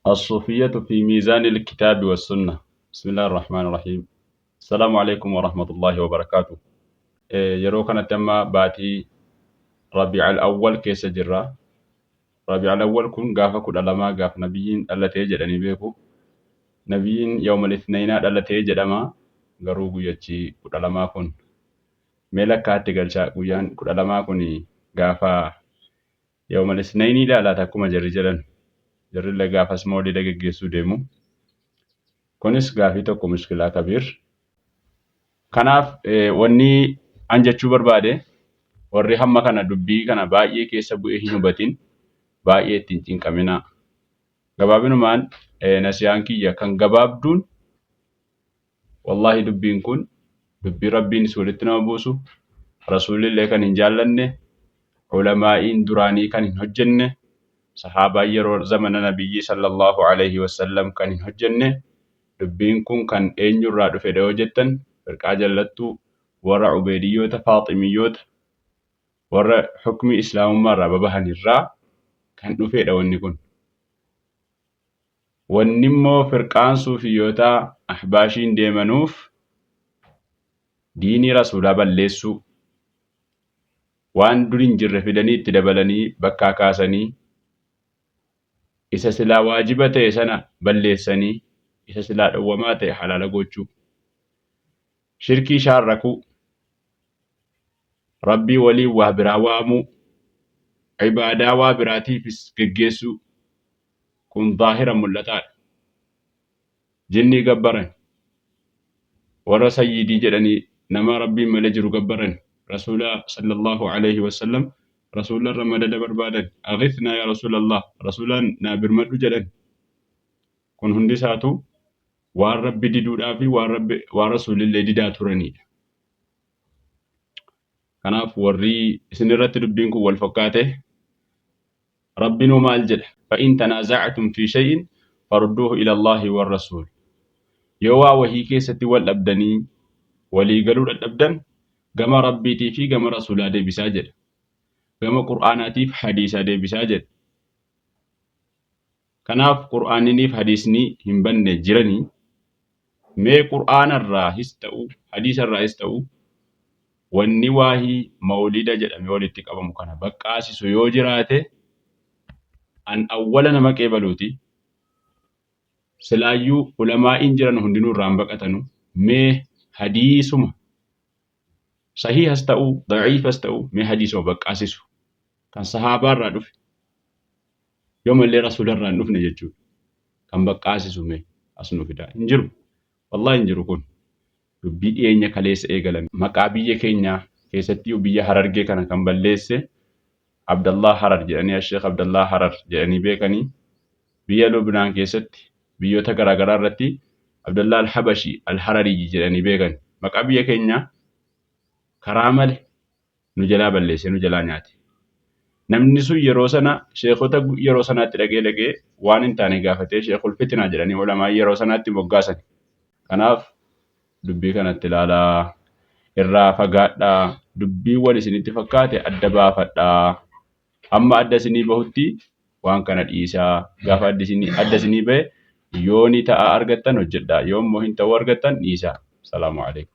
الصوفية في ميزان الكتاب والسنة. بسم الله الرحمن الرحيم. السلام عليكم ورحمة الله وبركاته. يروكنا تم باتي ربيع الأول كيس جرا. ربيع الأول كن غافا كل لما غاف نبيين التي جدني بيكو نبيين يوم الاثنين التي جدما غروغو يجي كل لما كن ملك كاتغل شاقويان كل لما كني غافا يوم الاثنين لا تكما جرجلن jarrilla gaafas mawlida geggeessuu deemu. Kunis gaafii tokko mushkilaa kabiir. Kanaaf wanni an jechuu barbaade warri hamma kana dubbii kana baay'ee keessa bu'ee hin hubatin baay'ee ittiin cinqaminaa. Gabaabinumaan nasiyaan kiyya kan gabaabduun wallahi dubbiin kun dubbii rabbiinis walitti nama buusu rasuulillee kan hin jaallanne ulamaa'iin duraanii kan hin hojjenne sahaabaa yeroo zamana nabiyyi sallallahu alayhi wasallam kan hin hojjenne dubbiin kun kan eenyurraa dhufe yoo jettan firqaa jallattuu warra ubeediyyoota faaximiyyoota warra hukmi islaamummaarraa babahan irraa kan dhufedha wanni kun. Wanni immoo firqaan suufiyyoota ahbaashiin deemanuuf diinii rasuulaa balleessuu waan durin jirre fidanii itti dabalanii bakkaa kaasanii isa silaa waajiba ta'e sana balleessanii isa silaa dhowwamaa ta'e halaala gochuu shirkii shaarrakuu rabbii waliin waa biraa waamuu ibaadaa waa biraatiifis geggeessuu kun zaahira mul'ataadha. Jinnii gabbaran warra sayyidii jedhanii nama rabbiin malee jiru gabbaran rasuula sallallahu alayhi wasallam رسول الله رمضان بربادن أغثنا يا رسول الله رسولا نابر مدو جلن كن هندي ساتو والرب ديدو دافي ورسول الله ديدا تراني كناف وري سنرت دبينكو والفقاته ربنا ما الجد فإن تنازعتم في شيء فردوه إلى الله والرسول يوا وهي كيستي والأبدني ولي قالوا الأبدن كما ربيتي في كما رسول الله بساجد gama qur'aanaatiif hadiisa deebisaa jedhe. Kanaaf qur'aaniniif hadiisni hin banne jiranii mee qur'aanarraahis ta'u hadiisarraahis ta'u wanni waahii mawlida jedhame walitti qabamu kana baqqaasisu yoo jiraate an awwala nama qeebaluuti. Silaayyuu ulamaa'iin jiran hundinuu irraan baqatanu mee hadiisuma sahihas ta'u daciifas ta'u mee hadiisuma baqqaasisu kan sahabaarraa dhufe yoomallee rasuularraa hin dhufne jechuudha kan baqqaasisu mee as nu fidaa hin jiru wallahi hin jiru kun dubbii dhiyeenya kaleessa eegalame maqaa biyya keenyaa keessatti biyya Harargee kana kan balleesse Abdallah Harar jedhanii Sheekh Abdallah Harar jedhanii beekanii biyya Lubnaan keessatti biyyoota garaagaraa irratti Abdallah al-Habashi al-Harari jedhanii beekan maqaa biyya keenyaa karaa malee nu jalaa balleesse nu jalaa nyaate. Namni sun yeroo sana sheekota yeroo sanaatti dhaqee waan hin taane gaafatee sheekul fitinaa jedhanii ulamaa yeroo sanaatti moggaasan. Kanaaf dubbii kanatti ilaalaa irraa fagaadhaa dubbii wal isinitti fakkaate adda baafadhaa amma adda isinii bahutti waan kana dhiisaa gaafa adda isinii bahe yooni ta'a argattan hojjedhaa yoommoo hin ta'u argattan dhiisaa. Salaamu alaikum.